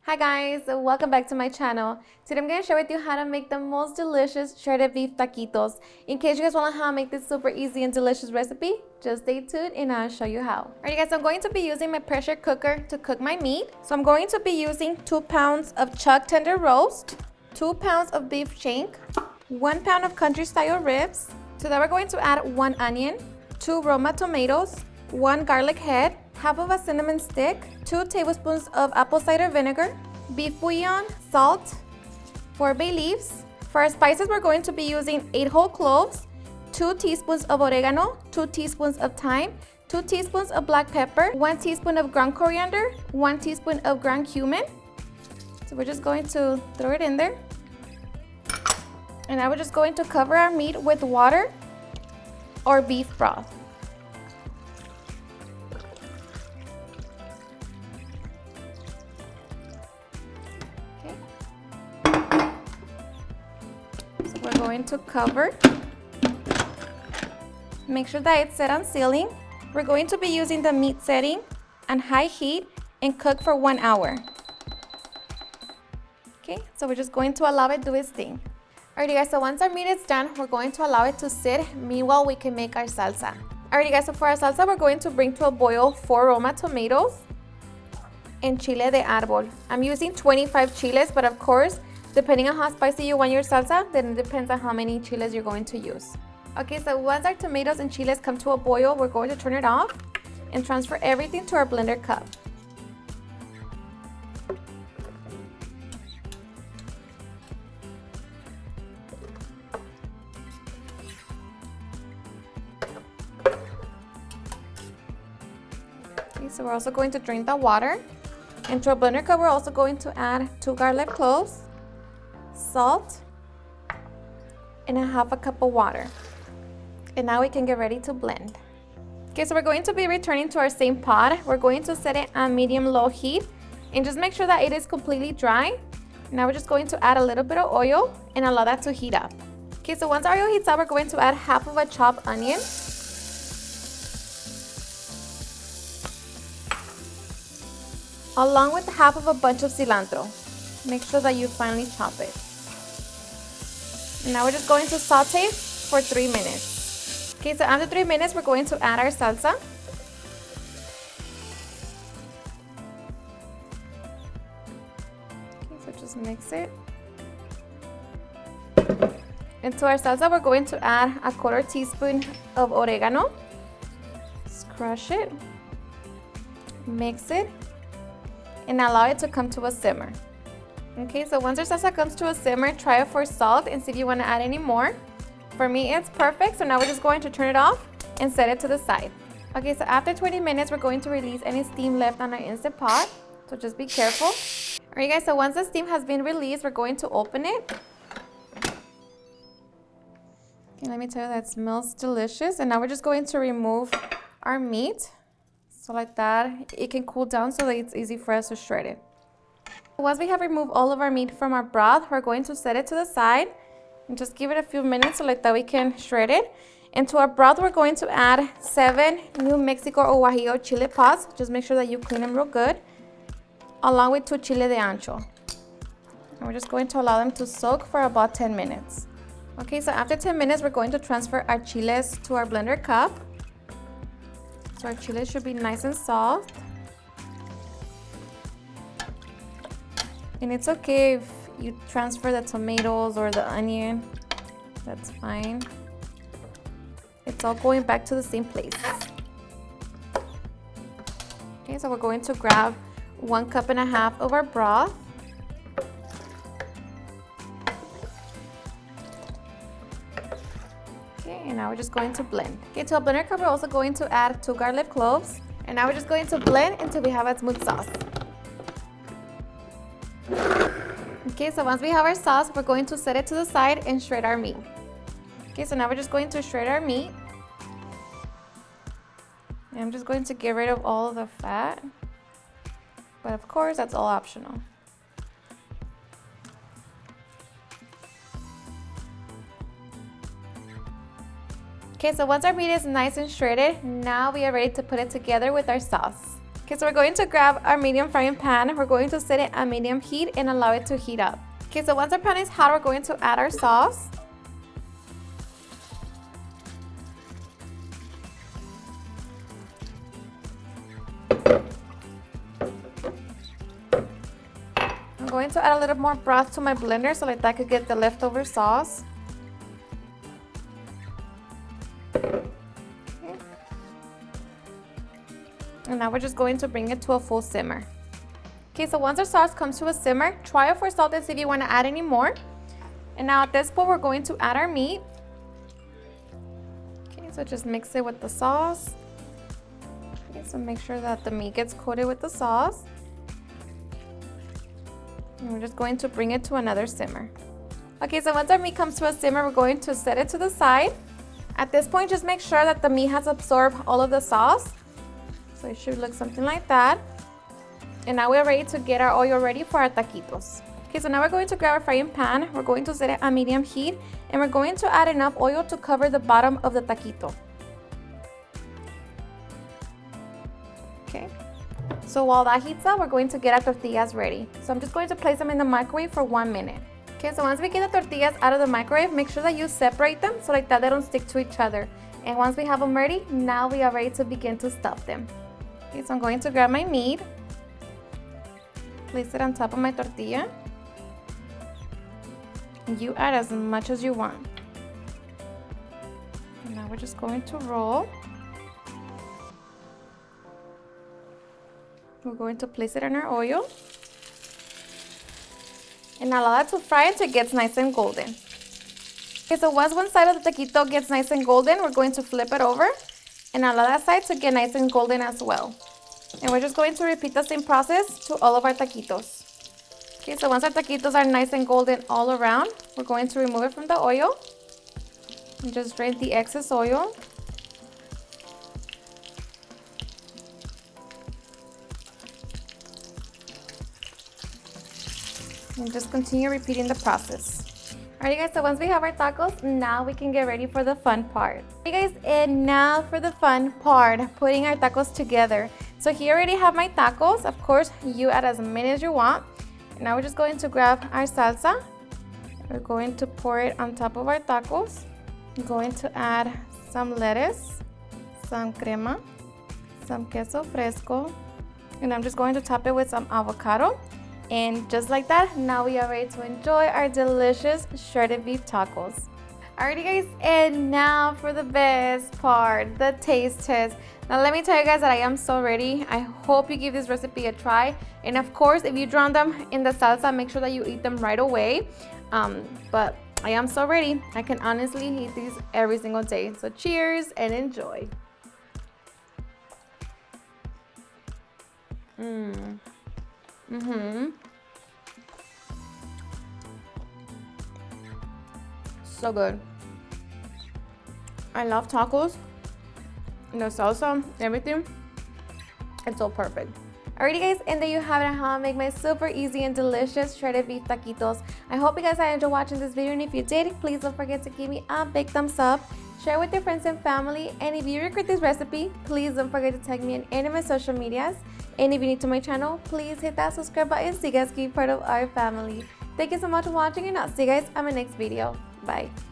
Hi guys, welcome back to my channel. Today I'm going to share with you how to make the most delicious shredded beef taquitos. In case you guys want to know how to make this super easy and delicious recipe, just stay tuned and I'll show you how. Alright guys, I'm going to be using my pressure cooker to cook my meat. So I'm going to be using 2 pounds of chuck tender roast, 2 pounds of beef shank, 1 pound of country style ribs. To that we're going to add 1 onion, 2 Roma tomatoes, 1 garlic head, half of a cinnamon stick, 2 tablespoons of apple cider vinegar, beef bouillon, salt, 4 bay leaves. For our spices, we're going to be using 8 whole cloves, 2 teaspoons of oregano, 2 teaspoons of thyme, 2 teaspoons of black pepper, 1 teaspoon of ground coriander, 1 teaspoon of ground cumin. So we're just going to throw it in there. And now we're just going to cover our meat with water or beef broth. We're going to cover. Make sure that it's set on sealing. We're going to be using the meat setting on high heat and cook for 1 hour. Okay, so we're just going to allow it to do its thing. Alrighty guys, so once our meat is done, we're going to allow it to sit. Meanwhile, we can make our salsa. Alrighty guys, so for our salsa, we're going to bring to a boil 4 Roma tomatoes and chile de arbol. I'm using 25 chiles, but of course, depending on how spicy you want your salsa, then it depends on how many chiles you're going to use. Okay, so once our tomatoes and chiles come to a boil, we're going to turn it off and transfer everything to our blender cup. Okay, so we're also going to drain the water. Into our blender cup, we're also going to add 2 garlic cloves, salt, and a half a cup of water. And now we can get ready to blend. Okay, so we're going to be returning to our same pot. We're going to set it on medium-low heat and just make sure that it is completely dry. Now we're just going to add a little bit of oil and allow that to heat up. Okay, so once our oil heats up, we're going to add half of a chopped onion, along with half of a bunch of cilantro. Make sure that you finely chop it. And now we're just going to saute for 3 minutes. Okay, so after 3 minutes, we're going to add our salsa. Okay, so just mix it. And to our salsa, we're going to add a 1/4 teaspoon of oregano. Just crush it, mix it, and allow it to come to a simmer. Okay, so once our salsa comes to a simmer, try it for salt and see if you want to add any more. For me, it's perfect, so now we're just going to turn it off and set it to the side. Okay, so after 20 minutes, we're going to release any steam left on our Instant Pot, so just be careful. Alright guys, so once the steam has been released, we're going to open it. Okay, let me tell you, that smells delicious. And now we're just going to remove our meat. So like that, it can cool down so that it's easy for us to shred it. Once we have removed all of our meat from our broth, we're going to set it to the side and just give it a few minutes so like that we can shred it. And to our broth, we're going to add 7 New Mexico or Guajillo chili pods. Just make sure that you clean them real good, along with 2 chile de ancho. And we're just going to allow them to soak for about 10 minutes. Okay, so after 10 minutes, we're going to transfer our chiles to our blender cup. So our chiles should be nice and soft. And it's okay if you transfer the tomatoes or the onion, that's fine. It's all going back to the same place. Okay, so we're going to grab 1.5 cups of our broth. Okay, and now we're just going to blend. Okay, to our blender cup, we're also going to add 2 garlic cloves. And now we're just going to blend until we have a smooth sauce. Okay, so once we have our sauce, we're going to set it to the side and shred our meat. Okay, so now we're just going to shred our meat. And I'm just going to get rid of all of the fat. But of course, that's all optional. Okay, so once our meat is nice and shredded, now we are ready to put it together with our sauce. Okay, so we're going to grab our medium frying pan. We're going to set it at medium heat and allow it to heat up. Okay, so once our pan is hot, we're going to add our sauce. I'm going to add a little more broth to my blender so like that I could get the leftover sauce. And now we're just going to bring it to a full simmer. Okay, so once our sauce comes to a simmer, try it for salt and see if you want to add any more. And now at this point, we're going to add our meat. Okay, so just mix it with the sauce. Okay, so make sure that the meat gets coated with the sauce. And we're just going to bring it to another simmer. Okay, so once our meat comes to a simmer, we're going to set it to the side. At this point, just make sure that the meat has absorbed all of the sauce. So it should look something like that. And now we're ready to get our oil ready for our taquitos. Okay, so now we're going to grab our frying pan. We're going to set it at medium heat. And we're going to add enough oil to cover the bottom of the taquito. Okay. So while that heats up, we're going to get our tortillas ready. So I'm just going to place them in the microwave for 1 minute. Okay, so once we get the tortillas out of the microwave, make sure that you separate them so like that they don't stick to each other. And once we have them ready, now we are ready to begin to stuff them. Okay, so I'm going to grab my meat, place it on top of my tortilla. And you add as much as you want. And now we're just going to roll. We're going to place it in our oil. And allow that to fry until it gets nice and golden. Okay, so once one side of the taquito gets nice and golden, we're going to flip it over and allow that side to get nice and golden as well. And we're just going to repeat the same process to all of our taquitos. Okay, so once our taquitos are nice and golden all around, we're going to remove it from the oil and just drain the excess oil. And just continue repeating the process. Alright guys, so once we have our tacos, now we can get ready for the fun part. Alright guys, and now for the fun part, putting our tacos together. So here I already have my tacos. Of course, you add as many as you want. And now we're just going to grab our salsa. We're going to pour it on top of our tacos. I'm going to add some lettuce, some crema, some queso fresco, and I'm just going to top it with some avocado. And just like that, now we are ready to enjoy our delicious shredded beef tacos. Alrighty guys, and now for the best part, the taste test. Now let me tell you guys that I am so ready. I hope you give this recipe a try. And of course, if you drown them in the salsa, make sure that you eat them right away. But I am so ready. I can honestly eat these every single day. So cheers and enjoy. So good. I love tacos. The salsa, everything. It's so perfect. Alrighty guys, and there you have it, how I make my super easy and delicious shredded beef taquitos. I hope you guys enjoyed watching this video, and if you did, please don't forget to give me a big thumbs up, share with your friends and family, and if you regret this recipe, please don't forget to tag me in any of my social medias. And if you're new to my channel, please hit that subscribe button so you guys can be part of our family. Thank you so much for watching, and I'll see you guys on my next video. Bye.